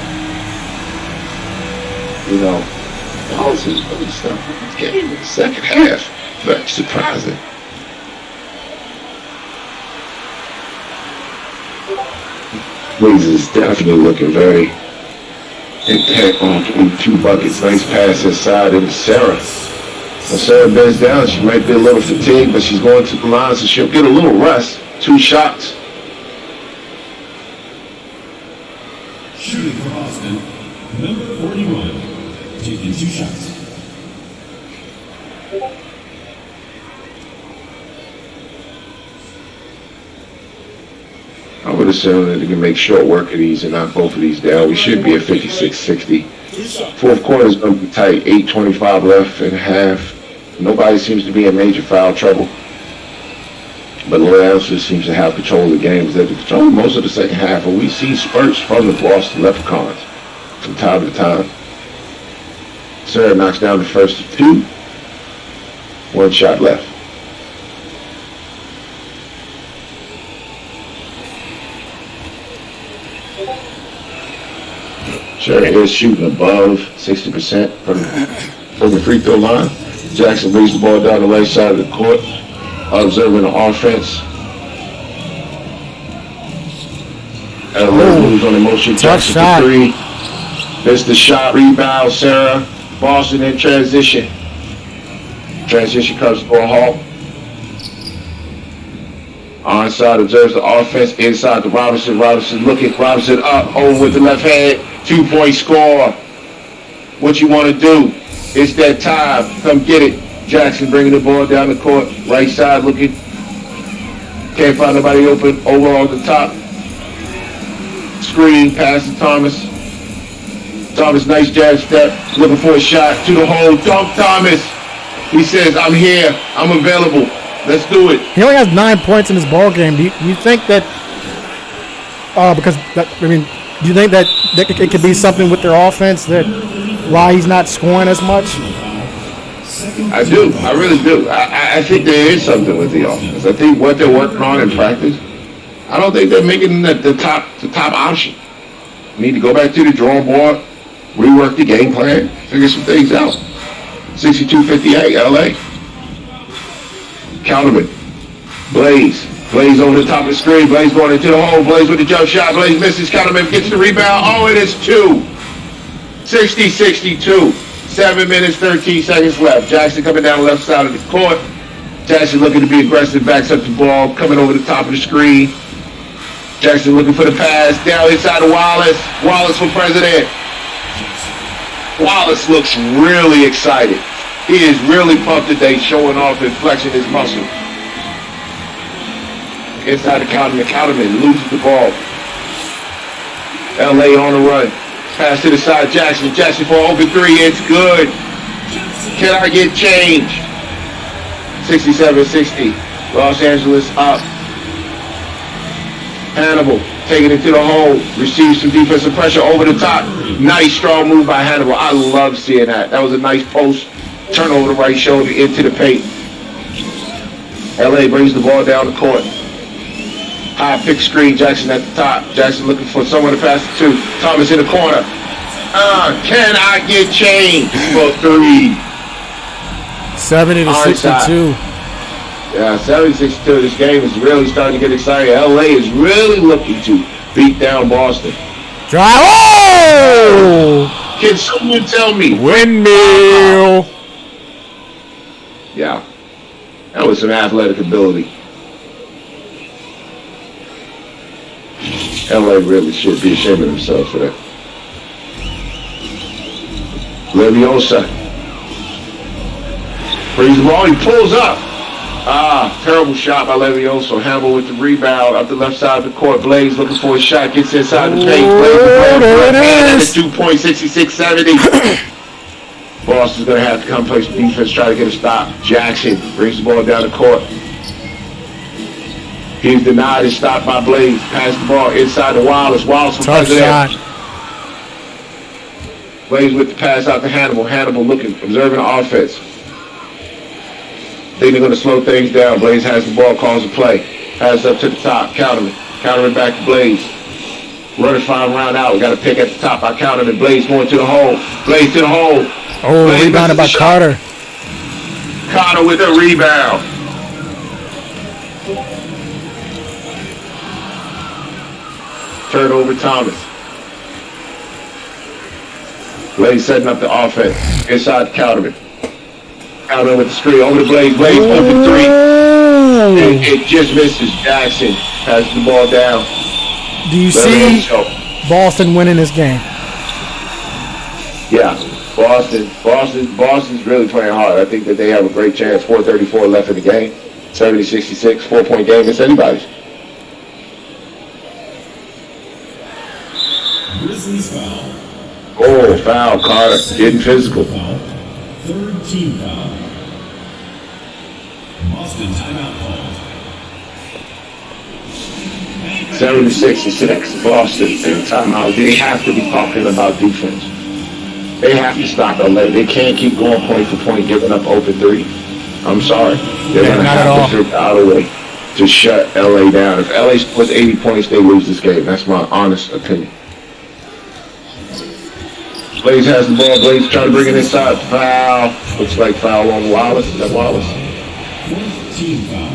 You know, Wallace is really stuff in this game in the second half. Very surprising. Wings is definitely looking very intent on getting 2 buckets. Nice pass inside into Sarah. When Sarah bends down, she might be a little fatigued, but she's going to the line, so she'll get a little rest. 2 shots. Shooting for Boston, number 41, taking 2 shots. I would assume that they can make short work of these and knock both of these down. We should be at 56-60. Fourth quarter is going to be tight. 8:25 left in half. Nobody seems to be in major foul trouble. But Los just seems to have control of the game. They've controlled most of the second half, and we see spurts from the Boston Leprechauns from time to time. Sarah knocks down the first of 2. 1 shot left. Sarah is shooting above 60% from the free throw line. Jackson brings the ball down the left side of the court, observing the offense. Moves on the motion. Jackson for 3. Missed the shot. Rebound. Sarah. Boston in transition. Transition comes to a halt. Onside observes the offense. Inside to Robinson. Robinson looking. Robinson up. Over with the left hand. 2-point score. What you want to do? It's that time. Come get it. Jackson bringing the ball down the court. Right side looking. Can't find nobody open. Over on the top. Screen. Pass to Thomas. Thomas, nice jab step. Looking for a shot. To the hole. Dunk Thomas. He says, I'm here. I'm available. Let's do it. He only has 9 points in his ball game. Do you think that? Do you think that it could be something with their offense that why he's not scoring as much? I do. I really do. I think there is something with the offense. I think what they're working on in practice, I don't think they're making the top option. Need to go back to the drawing board, rework the game plan, figure some things out. 62-58, LA. Counterman. Blaze. Blaze over the top of the screen. Blaze going into the hole. Blaze with the jump shot. Blaze misses. Counterman gets the rebound. Oh, it is 2. 60-62. 7 minutes, 13 seconds left. Jackson coming down the left side of the court. Jackson looking to be aggressive. Backs up the ball. Coming over the top of the screen. Jackson looking for the pass. Down inside to Wallace. Wallace for president. Wallace looks really excited. He is really pumped today, showing off and flexing his muscle. Inside the Counterman loses the ball. LA on the run. Pass to the side, Jackson. Jackson for open 3. It's good. Can I get change? 67-60. Los Angeles up. Hannibal taking it to the hole. Receives some defensive pressure over the top. Nice strong move by Hannibal. I love seeing that. That was a nice post. Turn over the right shoulder into the paint. LA brings the ball down the court. High pick screen, Jackson at the top. Jackson looking for someone to pass it to. Thomas in the corner. Can I get change for 3? 70-62. Yeah, 70-62. This game is really starting to get exciting. LA is really looking to beat down Boston. Drive. Oh! Can someone tell me? Windmill. Yeah, that was some athletic ability. LA really should be ashamed of themselves for that. Leviosa brings the ball. He pulls up. Terrible shot by Leviosa. Hannibal with the rebound up the left side of the court. Blaze looking for a shot. Gets inside the paint. Blaze with 2 point, 66-70. Boston's going to have to come play some defense, try to get a stop. Jackson brings the ball down the court. He's denied his stop by Blaze. Pass the ball inside to Wallace. Wallace from Tough shot. Blaze with the pass out to Hannibal. Hannibal looking, observing the offense. Think they're going to slow things down. Blaze has the ball, calls a play. Pass up to the top. Counterman. Counterman back to Blaze. Running 5 round out. We got a pick at the top by Counterman. Blaze going to the hole. Blaze to the hole. Oh, Blaze rebounded by Carter. Carter with a rebound. Turnover Thomas. Blaze setting up the offense. Inside Counterman. Counterman with the screen over the Blaze. Blaze open 3. It just misses. Jackson has the ball down. Do you see Boston winning this game? Yeah. Boston's really playing hard. I think that they have a great chance. 4:34 left in the game. 70-66, 4-point game. It's anybody's. Grizzlies foul. Oh, foul, Carter. Getting physical. Foul. 3rd team foul. Boston timeout called. 76-6. Boston in timeout. They have to be talking about defense. They have to stop LA. They can't keep going point for point, giving up open 3. I'm sorry. They're going to have to figure out a way to shut LA down. If LA scores 80 points, they lose this game. That's my honest opinion. Blaze has the ball. Blaze trying to bring it inside. Foul. Looks like foul on Wallace. Is that Wallace? 4th team foul.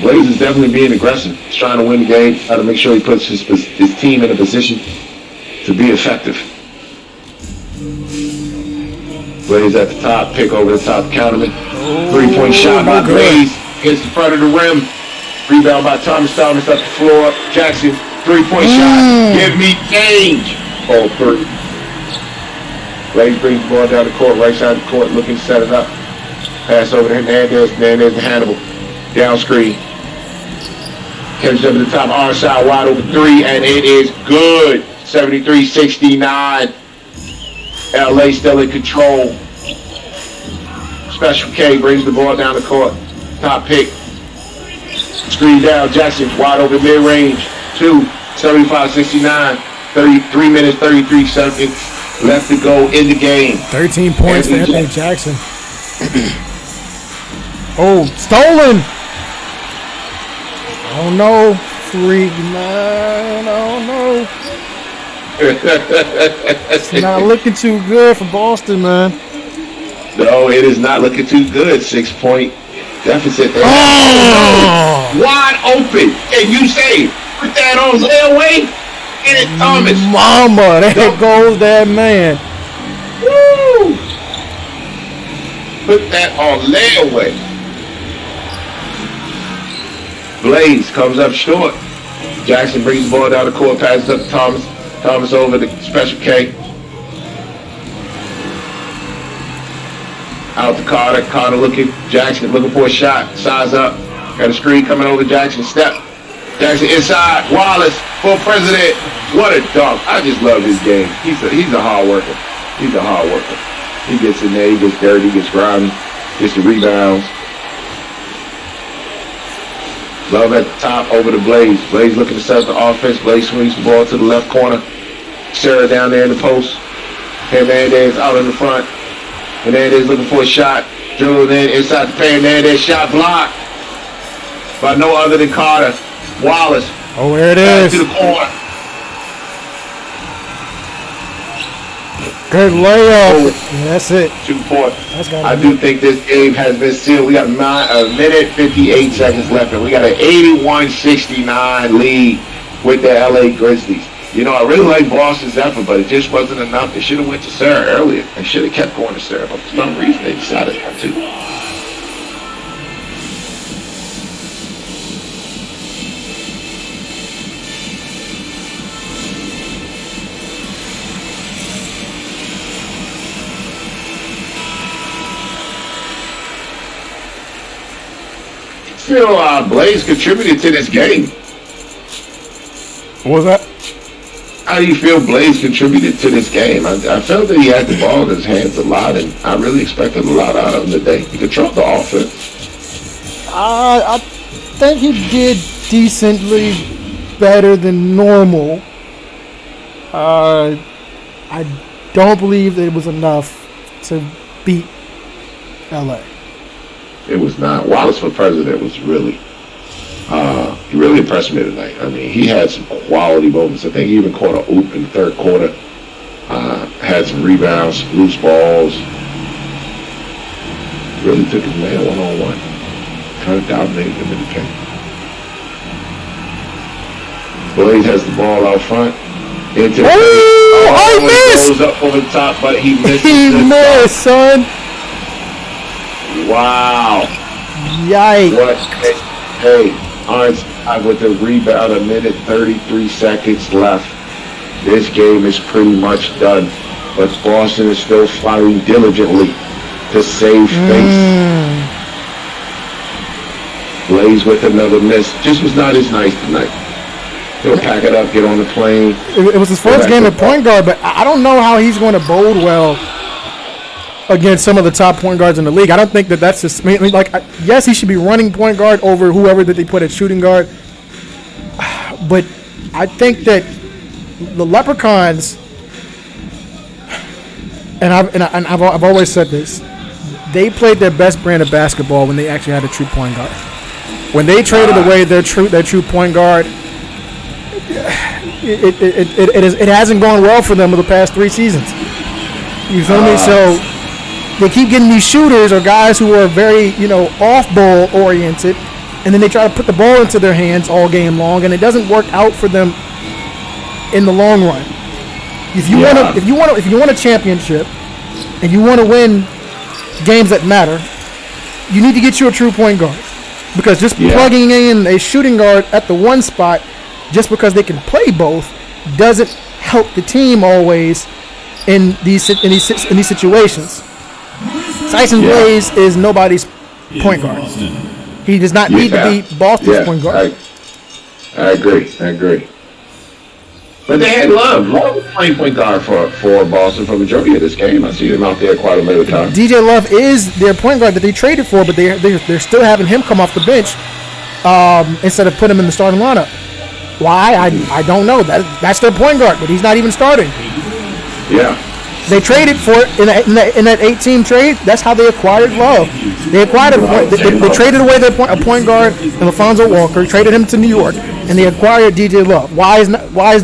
Blaze is definitely being aggressive. He's trying to win the game. Trying to make sure he puts his team in a position to be effective. Blaze at the top. Pick over the top. Counterman. 3-point shot by Blaze. Hits the front of the rim. Rebound by Thomas. Thomas up the floor. Jackson. 3-point shot. Give me change. Oh, 3. Blaze brings the ball down the court, right side of the court, looking to set it up. Pass over to Hernandez. Hernandez to Hannibal. Down screen. Catches up to the top, R side, wide open three, and it is good. 73-69. LA still in control. Special K brings the ball down the court. Top pick. Screen down, Jackson, wide open mid-range. 2, 75-69. 33 minutes, 33 seconds left to go in the game. 13 points for Anthony Jackson. Oh, stolen! Oh no, freak man, oh no. It's not looking too good for Boston, man. No, it is not looking too good. 6-point deficit there. Oh! Wide open. And you say, put that on layaway? Get it, Thomas. Mama, there goes that man. Woo! Put that on layaway. Blaze comes up short. Jackson brings the ball down the court, passes up to Thomas. Thomas over to Special K. Out to Carter. Carter looking. Jackson looking for a shot. Size up. Got a screen coming over Jackson. Step. Jackson inside. Wallace for president. What a dunk. I just love his game. He's a hard worker. He's a hard worker. He gets in there. He gets dirty. He gets grimy. Gets the rebounds. Love at the top over to Blaze. Blaze looking to set up the offense. Blaze swings the ball to the left corner. Sarah down there in the post. Hernandez out in the front. Hernandez looking for a shot. Drilled in inside the paint. Hernandez shot blocked by no other than Carter. Wallace. Oh, there it Back is. to the corner. Good layup. Yeah, that's it. 2 points. That's gotta I be do it. think this game has been sealed. We got a minute 58 seconds left, and we got an 81-69 lead with the LA Grizzlies. You know, I really like Boston's effort, but it just wasn't enough. They should have went to Sarah earlier. They should have kept going to Sarah, but for some reason they decided not to. Feel Blaze contributed to this game. What was that? How do you feel Blaze contributed to this game? I felt that he had the ball in his hands a lot, and I really expected a lot out of him today. He controlled the offense. I think he did decently better than normal. I don't believe that it was enough to beat LA. It was not. Wallace for president was really, he really impressed me tonight. I mean, he had some quality moments. I think he even caught an oop in the third quarter. Had some rebounds, loose balls. Really took his man one-on-one. Kind of dominated him in the paint. Blaze has the ball out front. Into the I missed! Goes up over the top, but he missed. He missed, son. Wow. Yikes. What? Hey, Arns with the rebound, a minute 33 seconds left. This game is pretty much done, but Boston is still fighting diligently to save face. Blaze with another miss. Just was not his night tonight. He'll pack it up, get on the plane. It was his first game at point guard, but I don't know how he's going to bode well against some of the top point guards in the league. I don't think that that's his. I mean, like, yes, he should be running point guard over whoever that they put at shooting guard. But I think that the Leprechauns, and I've always said this, they played their best brand of basketball when they actually had a true point guard. When they traded away their true point guard, it hasn't gone well for them over the past 3 seasons. You feel me? So they keep getting these shooters or guys who are very, off-ball oriented, and then they try to put the ball into their hands all game long, and it doesn't work out for them in the long run. If you want a championship, and you want to win games that matter, you need to get you a true point guard, because just plugging in a shooting guard at the one spot, just because they can play both, doesn't help the team always in these situations. Tyson Blaze is nobody's point guard. He does not need to be Boston's point guard. I agree. But they had Love. Love was playing point guard for Boston for the majority of this game. I see him out there quite a bit of time. DJ Love is their point guard that they traded for, but they're still having him come off the bench instead of putting him in the starting lineup. Why? I don't know. That's their point guard, but he's not even starting. Yeah. They traded for it in that 8-team trade. That's how they acquired Love. They acquired they traded away a point guard, Alfonso Walker, traded him to New York, and they acquired DJ Love. Why is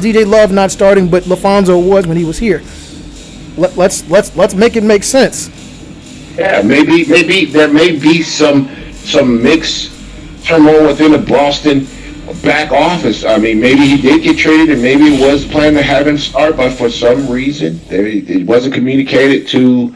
DJ Love not starting, but LaFonso was when he was here? Let's make it make sense. Yeah, maybe there may be some mixed turmoil within the Boston back office. I mean, maybe he did get traded, and maybe it was planned to have him start, but for some reason, it wasn't communicated to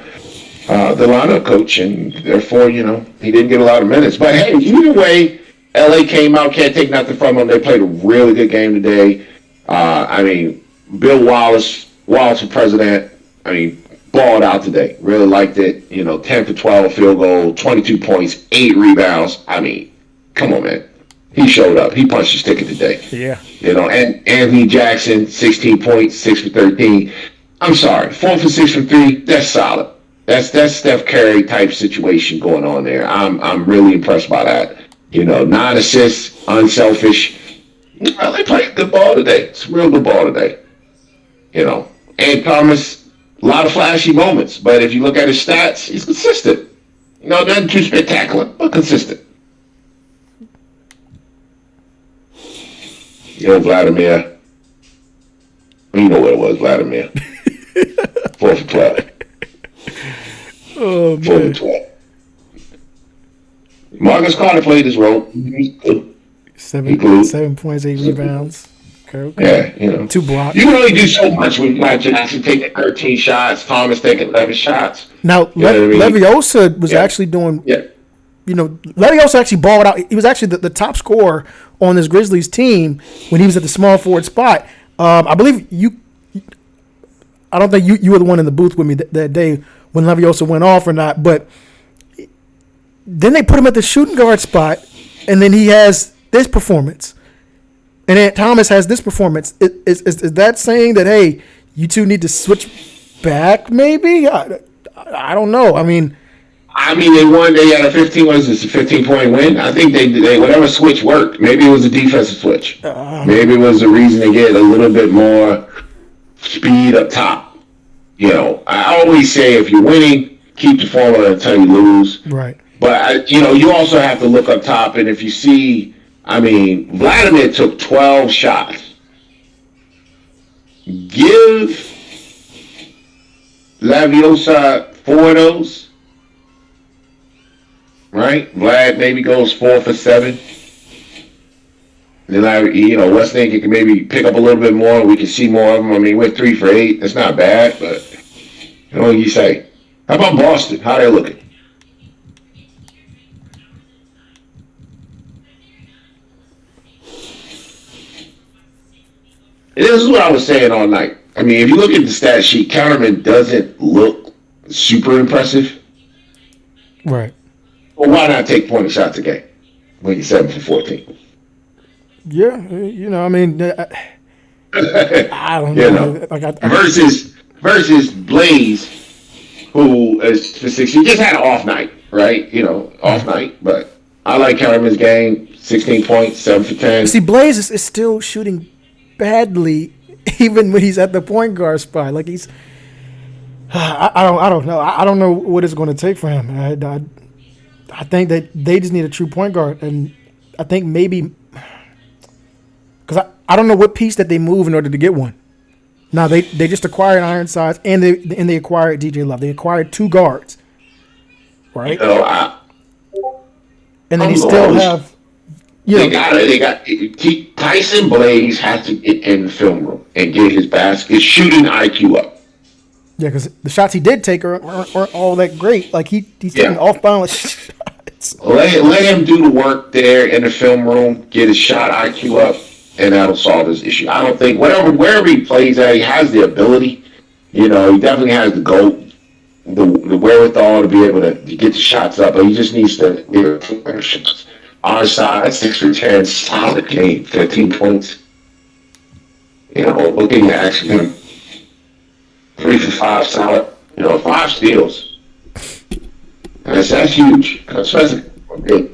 the lineup coach, and therefore, he didn't get a lot of minutes. But hey, either way, LA came out, can't take nothing from them. They played a really good game today. I mean, Bill Wallace for president, balled out today. Really liked it. 10 for 12 field goal, 22 points, 8 rebounds. I mean, come on, man. He showed up. He punched his ticket today. Yeah. And Anthony Jackson, 16 points, 6 for 13. I'm sorry, 4 for 6 from 3. That's solid. That's Steph Curry type situation going on there. I'm really impressed by that. 9 assists, unselfish. Well, they played good ball today. It's real good ball today. And Thomas, a lot of flashy moments, but if you look at his stats, he's consistent. Nothing too spectacular, but consistent. Vladimir. You know what it was, Vladimir. 4 for 12. Oh, man. 4 for 12. Marcus Carter played his role. He good. 7 points, 8 rebounds. Okay. Yeah, 2 blocks. You can only do so much when you got Jackson taking 13 shots, Thomas taking 11 shots. Now, Leviosa was actually doing... Yeah. Leviosa actually balled out. He was actually the top scorer on this Grizzlies team when he was at the small forward spot. I believe I don't think you were the one in the booth with me that day when Leviosa went off or not, but then they put him at the shooting guard spot, and then he has this performance. And then Thomas has this performance. Is that saying that, hey, you two need to switch back maybe? I don't know. They won. They had a 15-point win. I think they whatever switch worked. Maybe it was a defensive switch. Maybe it was a reason to get a little bit more speed up top. I always say if you're winning, keep the formula until you lose. Right. But you also have to look up top, and if you see, Vladimir took 12 shots. Give Leviosa 4 of those. Right? Vlad maybe goes 4 for 7. Then Weston can maybe pick up a little bit more. We can see more of them. We're 3 for 8. That's not bad, but what you say? How about Boston? How they looking? And this is what I was saying all night. If you look at the stat sheet, Counterman doesn't look super impressive. Right. Well, why not take 20 shots a game when you're 7 for 14? Yeah, I don't know. Versus Blaze, who is for 6, he just had an off night, right? Off night. But I like Counterman's game. 16 points, 7 for 10. See, Blaze is still shooting badly, even when he's at the point guard spot. Like he's, I don't know. I don't know what it's going to take for him. I think that they just need a true point guard, and I think maybe because I don't know what piece that they move in order to get one. Now they just acquired Ironsides and they acquired DJ Love. They acquired 2 guards, right? And then you still have. They got Tyson Blaze has to get in the film room and get his shooting IQ up. Yeah, because the shots he did take aren't all that great. Like he's taking off balance shots. Let him do the work there in the film room, get his shot IQ up, and that'll solve his issue. I don't think wherever he plays at, he has the ability. You know, he definitely has the wherewithal to be able to get the shots up, but he just needs to get shots. Our side, 6 for 10, solid game, 15 points. You know, looking at actually 3 for 5, solid. You know, 5 steals. That's huge, especially big.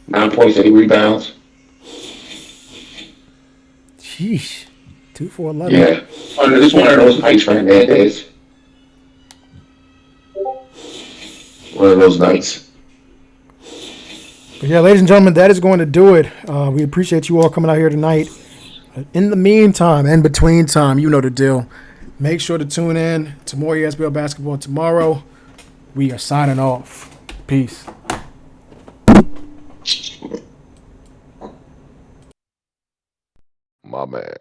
9 points, 8 rebounds. Sheesh. 2 for 11. Yeah, it's one of those nights right nowadays. One of those nights. But yeah, ladies and gentlemen, that is going to do it. We appreciate you all coming out here tonight. In the meantime, in between time, you know the deal. Make sure to tune in to more ESBL basketball tomorrow. We are signing off. Peace. My man.